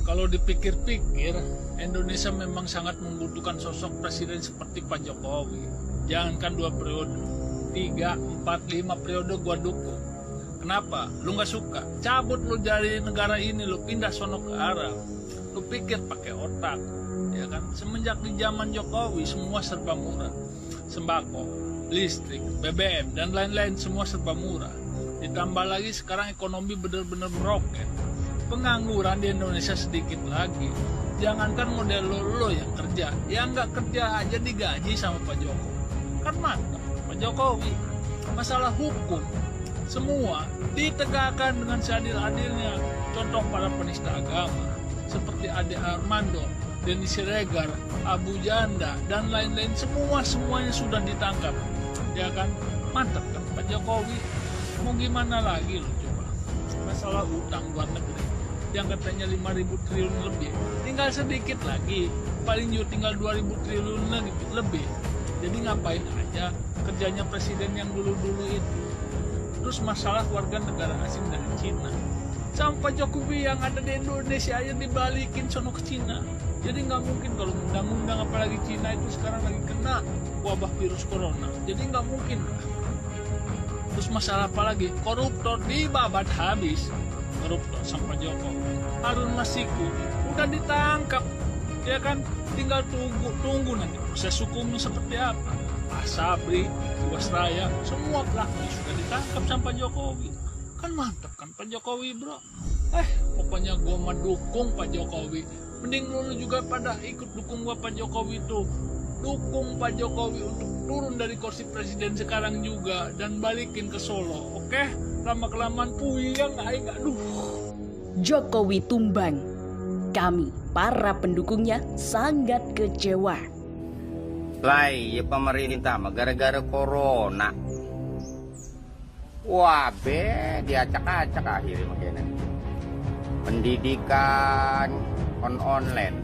Kalau dipikir-pikir, Indonesia memang sangat membutuhkan sosok presiden seperti Pak Jokowi. Jangankan 2 periode, 3, 4, 5 periode gua dukung. Kenapa? Lu gak suka? Cabut lu dari negara ini, lu pindah sono ke Arab. Lu pikir pakai otak, ya kan? Semenjak di zaman Jokowi semua serba murah. Sembako, listrik, BBM, dan lain-lain semua serba murah. Ditambah lagi sekarang ekonomi benar-benar meroket. Pengangguran di Indonesia sedikit lagi. Jangankan model lo yang kerja, yang nggak kerja aja digaji sama Pak Jokowi. Kan mantap Pak Jokowi. Masalah hukum semua ditegakkan dengan seadil-adilnya. Contoh para penista agama seperti Ade Armando, Denny Siregar, Abu Janda, dan lain-lain, semuanya sudah ditangkap. Ya kan, mantap kan Pak Jokowi. Mau gimana lagi lo coba? Masalah utang luar negeri yang katanya 5.000 triliun lebih, tinggal sedikit lagi, paling juga tinggal 2.000 triliun lebih. Jadi ngapain aja kerjanya presiden yang dulu-dulu itu. Terus masalah warga negara asing dari Cina, sampai Jokowi yang ada di Indonesia aja dibalikin sono ke Cina. Jadi nggak mungkin kalau undang-undang, apalagi Cina itu sekarang lagi kena wabah virus corona. Jadi nggak mungkin lah. Terus masalah apa lagi? Koruptor dibabat habis. Koruptor sama Jokowi. Harun Masiku udah ditangkap, ya kan? Tinggal tunggu nanti proses hukumnya seperti apa. Pak Sabri, Jiwasraya, semua pelaku sudah ditangkap sama Jokowi. Kan mantap kan Pak Jokowi, bro. Pokoknya gua mah dukung Pak Jokowi. Mending lu juga pada ikut dukung gua Pak Jokowi tuh. Dukung Pak Jokowi untuk turun dari kursi presiden sekarang juga dan balikin ke Solo, oke? Lama-kelamaan puyeng, aduh. Jokowi tumbang. Kami, para pendukungnya, sangat kecewa. Lai, ya pemerintah mah gara-gara corona. Wah, diacak-acak akhirnya makanya. Pendidikan online.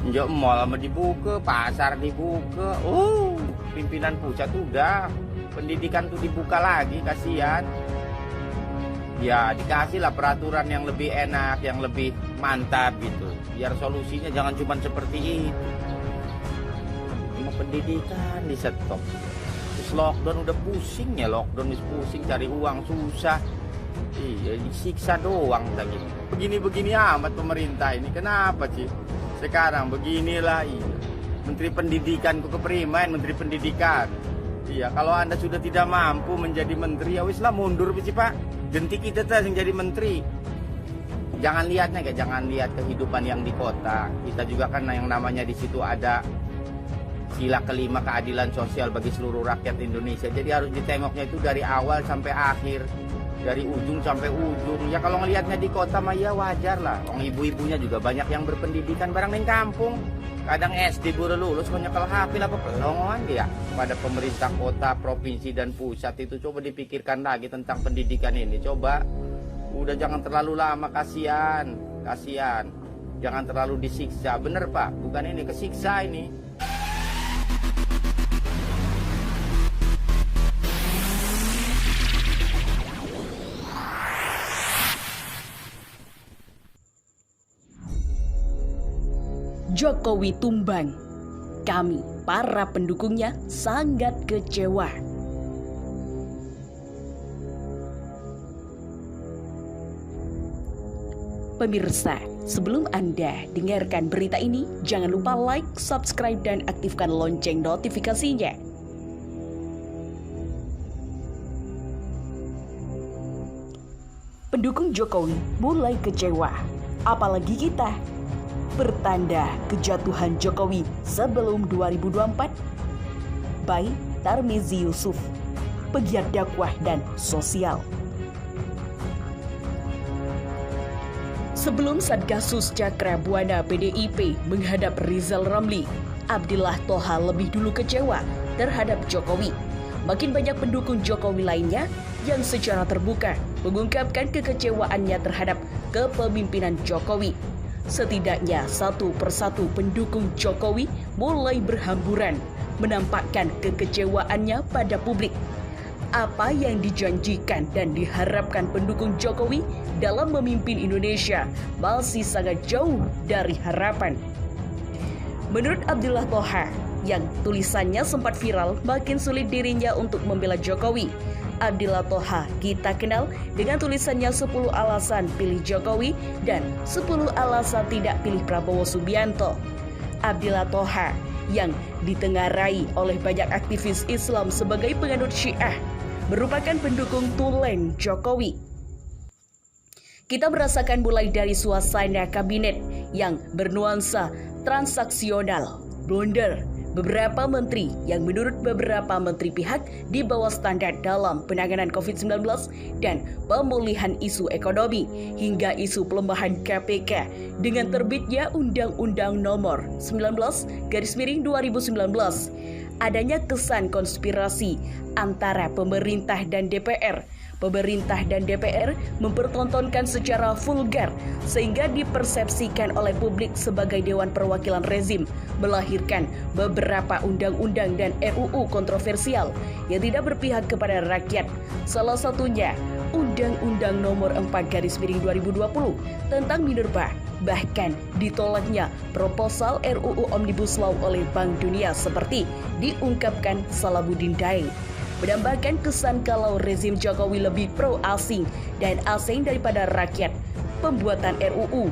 Njok mall sama dibuka, pasar dibuka. Pimpinan pusat udah. Pendidikan tuh dibuka lagi, kasihan. Ya dikasih lah peraturan yang lebih enak, yang lebih mantap gitu. Biar solusinya jangan cuma seperti itu. Cuma pendidikan di stop. Terus lockdown udah pusing ya, lockdown pusing, cari uang susah. Iya, disiksa doang lagi. Begini-begini amat pemerintah ini, kenapa sih? Sekarang beginilah, iya. Menteri Pendidikan kok keprimain, Menteri Pendidikan. Iya, kalau Anda sudah tidak mampu menjadi menteri, ya wis lah mundur sih Pak. Ganti kita tuh yang jadi menteri. Jangan lihat kehidupan yang di kota. Kita juga kan yang namanya di situ ada sila kelima keadilan sosial bagi seluruh rakyat Indonesia. Jadi harus ditengoknya itu dari awal sampai akhir, dari ujung sampai ujung. Ya kalau ngelihatnya di kota mah ya wajar lah. Orang ibu-ibunya juga banyak yang berpendidikan barang di kampung. Kadang SD baru lulus nyekel HP apa pelongoan dia. Pada pemerintah kota, provinsi dan pusat itu coba dipikirkan lagi tentang pendidikan ini. Coba udah jangan terlalu lama, kasihan. Jangan terlalu disiksa. Bener Pak, bukan ini kesiksa ini. Jokowi tumbang. Kami, para pendukungnya, sangat kecewa. Pemirsa, sebelum Anda dengarkan berita ini, jangan lupa like, subscribe, dan aktifkan lonceng notifikasinya. Pendukung Jokowi mulai kecewa, apalagi kita. Pertanda kejatuhan Jokowi sebelum 2024. By Tarmizi Yusuf, pegiat dakwah dan sosial. Sebelum Satgasus Cakra Buana PDIP menghadap Rizal Ramli, Abdillah Toha lebih dulu kecewa terhadap Jokowi. Makin banyak pendukung Jokowi lainnya yang secara terbuka mengungkapkan kekecewaannya terhadap kepemimpinan Jokowi. Setidaknya satu persatu pendukung Jokowi mulai berhamburan menampakkan kekecewaannya pada publik. apa yang dijanjikan dan diharapkan pendukung Jokowi dalam memimpin Indonesia masih sangat jauh dari harapan. Menurut Abdillah Thoha, yang tulisannya sempat viral, makin sulit dirinya untuk membela Jokowi. Abdillah Thoha kita kenal dengan tulisannya 10 alasan pilih Jokowi dan 10 alasan tidak pilih Prabowo Subianto. Abdillah Thoha yang ditengarai oleh banyak aktivis Islam sebagai penganut Syiah merupakan pendukung tulen Jokowi. Kita merasakan mulai dari suasana kabinet yang bernuansa transaksional, blunder, beberapa menteri yang menurut beberapa menteri pihak di bawah standar dalam penanganan COVID-19 dan pemulihan isu ekonomi hingga isu pelemahan KPK dengan terbitnya Undang-Undang Nomor 19/2019. Adanya kesan konspirasi antara pemerintah dan DPR. Pemerintah dan DPR mempertontonkan secara vulgar sehingga dipersepsikan oleh publik sebagai Dewan Perwakilan Rezim, melahirkan beberapa undang-undang dan RUU kontroversial yang tidak berpihak kepada rakyat. Salah satunya Undang-Undang Nomor 4/2020 tentang minerba. Bahkan ditolaknya proposal RUU Omnibus Law oleh Bank Dunia seperti diungkapkan Salahuddin Daeng, menambahkan kesan kalau rezim Jokowi lebih pro asing dan asing daripada rakyat. Pembuatan RUU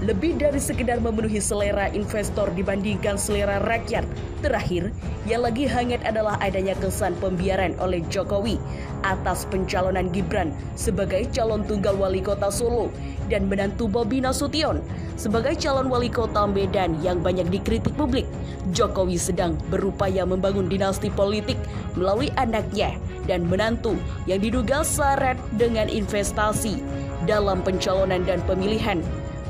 lebih dari sekedar memenuhi selera investor dibandingkan selera rakyat. Terakhir, yang lagi hangat adalah adanya kesan pembiaran oleh Jokowi atas pencalonan Gibran sebagai calon tunggal wali kota Solo dan menantu Bobi Nasution sebagai calon wali kota Medan yang banyak dikritik publik. Jokowi sedang berupaya membangun dinasti politik melalui anaknya dan menantu yang diduga syarat dengan investasi dalam pencalonan dan pemilihan.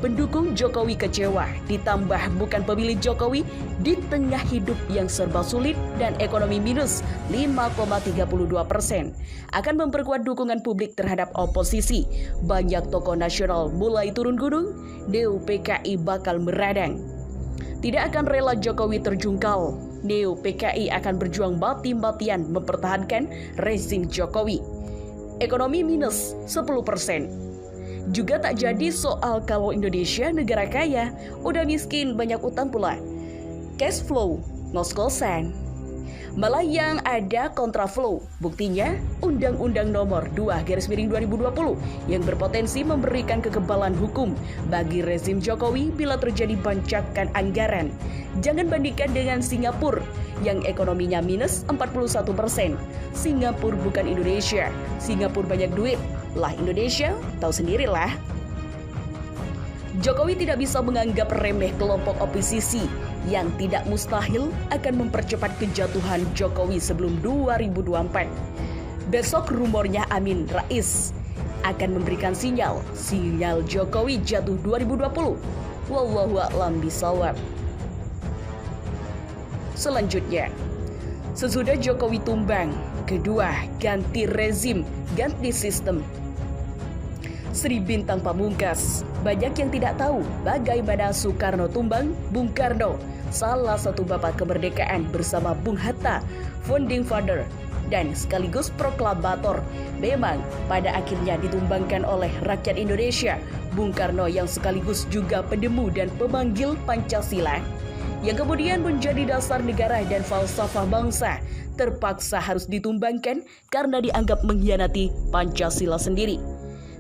Pendukung Jokowi kecewa, ditambah bukan pemilih Jokowi di tengah hidup yang serba sulit dan ekonomi minus 5,32%. Akan memperkuat dukungan publik terhadap oposisi. Banyak tokoh nasional mulai turun gunung, Neo PKI bakal meradang. Tidak akan rela Jokowi terjungkal. Neo PKI akan berjuang mati-matian mempertahankan rezim Jokowi. Ekonomi minus 10%. Juga tak jadi soal kalau Indonesia negara kaya, udah miskin banyak utang pula. Cash flow, ngos-ngosan. Malah yang ada kontraflow. Buktinya Undang-Undang Nomor 2/2020 yang berpotensi memberikan kekebalan hukum bagi rezim Jokowi bila terjadi bancakan anggaran. Jangan bandingkan dengan Singapura yang ekonominya minus 41%. Singapura bukan Indonesia. Singapura banyak duit. Lah Indonesia, tahu sendirilah. Jokowi tidak bisa menganggap remeh kelompok oposisi yang tidak mustahil akan mempercepat kejatuhan Jokowi sebelum 2024. Besok rumornya Amin Rais akan memberikan sinyal Jokowi jatuh 2020. Wallahu a'lam bishawab. Selanjutnya, sesudah Jokowi tumbang, kedua ganti rezim, ganti sistem. Sri Bintang Pamungkas, banyak yang tidak tahu bagaimana Soekarno tumbang. Bung Karno, salah satu bapak kemerdekaan bersama Bung Hatta, founding father dan sekaligus proklamator, memang pada akhirnya ditumbangkan oleh rakyat Indonesia. Bung Karno yang sekaligus juga penemu dan pemanggil Pancasila, yang kemudian menjadi dasar negara dan falsafah bangsa, terpaksa harus ditumbangkan karena dianggap mengkhianati Pancasila sendiri.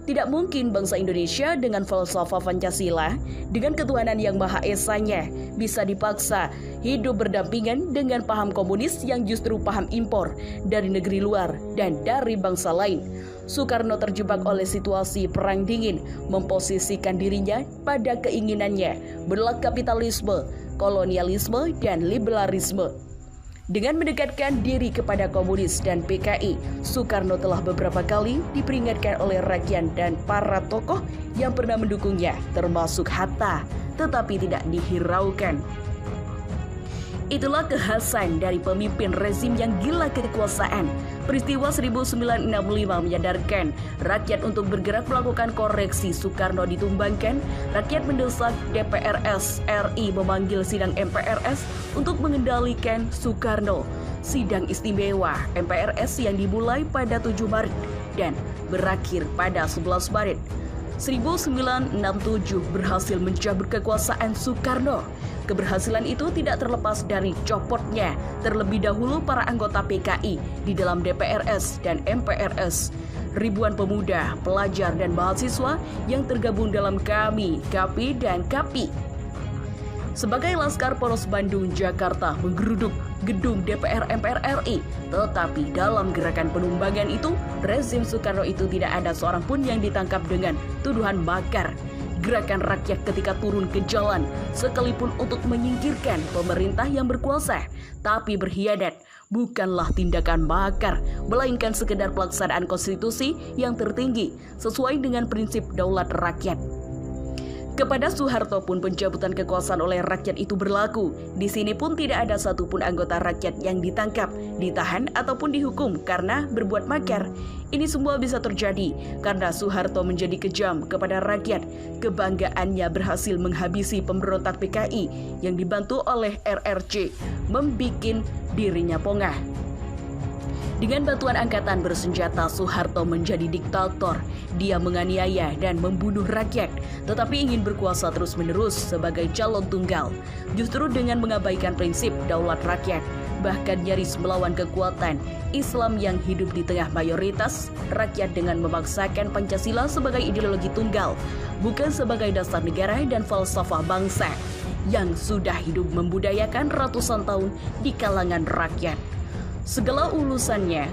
Tidak mungkin bangsa Indonesia dengan falsafah Pancasila, dengan ketuhanan yang Maha Esanya, bisa dipaksa hidup berdampingan dengan paham komunis yang justru paham impor dari negeri luar dan dari bangsa lain. Soekarno terjebak oleh situasi perang dingin, memposisikan dirinya pada keinginannya berlaku kapitalisme, kolonialisme, dan liberalisme. Dengan mendekatkan diri kepada komunis dan PKI, Soekarno telah beberapa kali diperingatkan oleh rakyat dan para tokoh yang pernah mendukungnya, termasuk Hatta, tetapi tidak dihiraukan. Itulah kekhasan dari pemimpin rezim yang gila kekuasaan. Peristiwa 1965 menyadarkan rakyat untuk bergerak melakukan koreksi. Soekarno ditumbangkan, rakyat mendesak DPRS RI memanggil sidang MPRS untuk mengendalikan Soekarno. sidang istimewa MPRS yang dimulai pada 7 Maret dan berakhir pada 11 Maret. 1967 berhasil mencabut kekuasaan Soekarno. Keberhasilan itu tidak terlepas dari copotnya terlebih dahulu para anggota PKI di dalam DPRS dan MPRS. Ribuan pemuda, pelajar, dan mahasiswa yang tergabung dalam KAMI, KAPI, dan KAPI. Sebagai Laskar Poros Bandung, Jakarta menggeruduk gedung DPR MPR RI. Tetapi dalam gerakan penumbangan itu, rezim Soekarno itu tidak ada seorang pun yang ditangkap dengan tuduhan makar. Gerakan rakyat ketika turun ke jalan, sekalipun untuk menyingkirkan pemerintah yang berkuasa, tapi berkhianat, bukanlah tindakan makar, melainkan sekedar pelaksanaan konstitusi yang tertinggi, sesuai dengan prinsip daulat rakyat. Kepada Soeharto pun pencabutan kekuasaan oleh rakyat itu berlaku. Di sini pun tidak ada satupun anggota rakyat yang ditangkap, ditahan, ataupun dihukum karena berbuat makar. Ini semua bisa terjadi karena Soeharto menjadi kejam kepada rakyat. Kebanggaannya berhasil menghabisi pemberontak PKI yang dibantu oleh RRC, membikin dirinya pongah. Dengan bantuan angkatan bersenjata, Soeharto menjadi diktator. Dia menganiaya dan membunuh rakyat, tetapi ingin berkuasa terus-menerus sebagai calon tunggal. Justru dengan mengabaikan prinsip daulat rakyat, bahkan nyaris melawan kekuatan Islam yang hidup di tengah mayoritas rakyat dengan memaksakan Pancasila sebagai ideologi tunggal, bukan sebagai dasar negara dan falsafah bangsa yang sudah hidup membudayakan ratusan tahun di kalangan rakyat. Segala ulusannya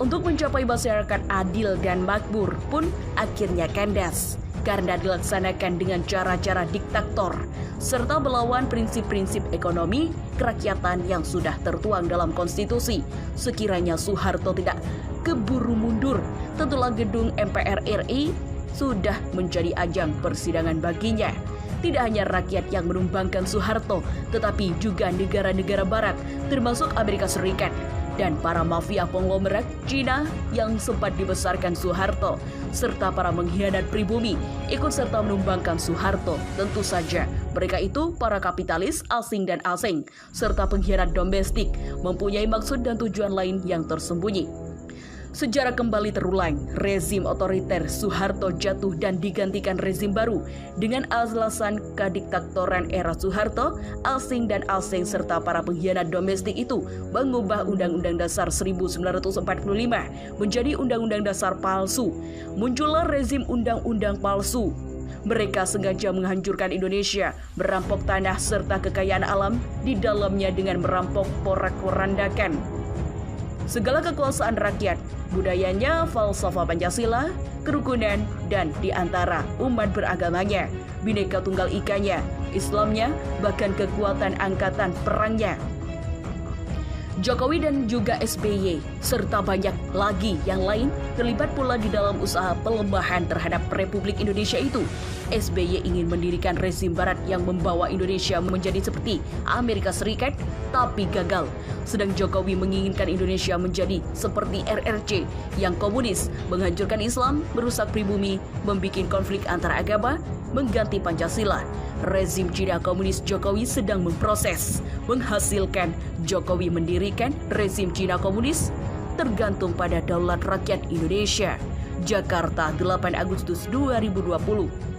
untuk mencapai masyarakat adil dan makmur pun akhirnya kandas karena dilaksanakan dengan cara-cara diktator serta melawan prinsip-prinsip ekonomi kerakyatan yang sudah tertuang dalam konstitusi. Sekiranya Soeharto tidak keburu mundur, tentulah gedung MPR RI sudah menjadi ajang persidangan baginya. Tidak hanya rakyat yang menumbangkan Soeharto, tetapi juga negara-negara barat, termasuk Amerika Serikat, dan para mafia konglomerat Cina yang sempat dibesarkan Soeharto, serta para mengkhianat pribumi, ikut serta menumbangkan Soeharto. Tentu saja, mereka itu para kapitalis asing dan asing, serta pengkhianat domestik, mempunyai maksud dan tujuan lain yang tersembunyi. Sejarah kembali terulang, rezim otoriter Soeharto jatuh dan digantikan rezim baru dengan alasan kediktatoran era Soeharto. Asing dan asing serta para pengkhianat domestik itu mengubah Undang-Undang Dasar 1945 menjadi Undang-Undang Dasar palsu. Muncullah rezim undang-undang palsu. Mereka sengaja menghancurkan Indonesia, merampok tanah serta kekayaan alam di dalamnya dengan merampok porak-porandakan segala kekuasaan rakyat, budayanya, falsafah Pancasila, kerukunan, dan diantara umat beragamanya, Bhinneka Tunggal Ikanya, Islamnya, bahkan kekuatan angkatan perangnya. Jokowi dan juga SBY, serta banyak lagi yang lain terlibat pula di dalam usaha pelemahan terhadap Republik Indonesia itu. SBY ingin mendirikan rezim barat yang membawa Indonesia menjadi seperti Amerika Serikat, tapi gagal. Sedang Jokowi menginginkan Indonesia menjadi seperti RRC yang komunis, menghancurkan Islam, merusak pribumi, membuat konflik antara agama, mengganti Pancasila. Rezim Cina komunis Jokowi sedang memproses, menghasilkan Jokowi mendirikan rezim Cina komunis tergantung pada daulat rakyat Indonesia. Jakarta, 8 Agustus 2020.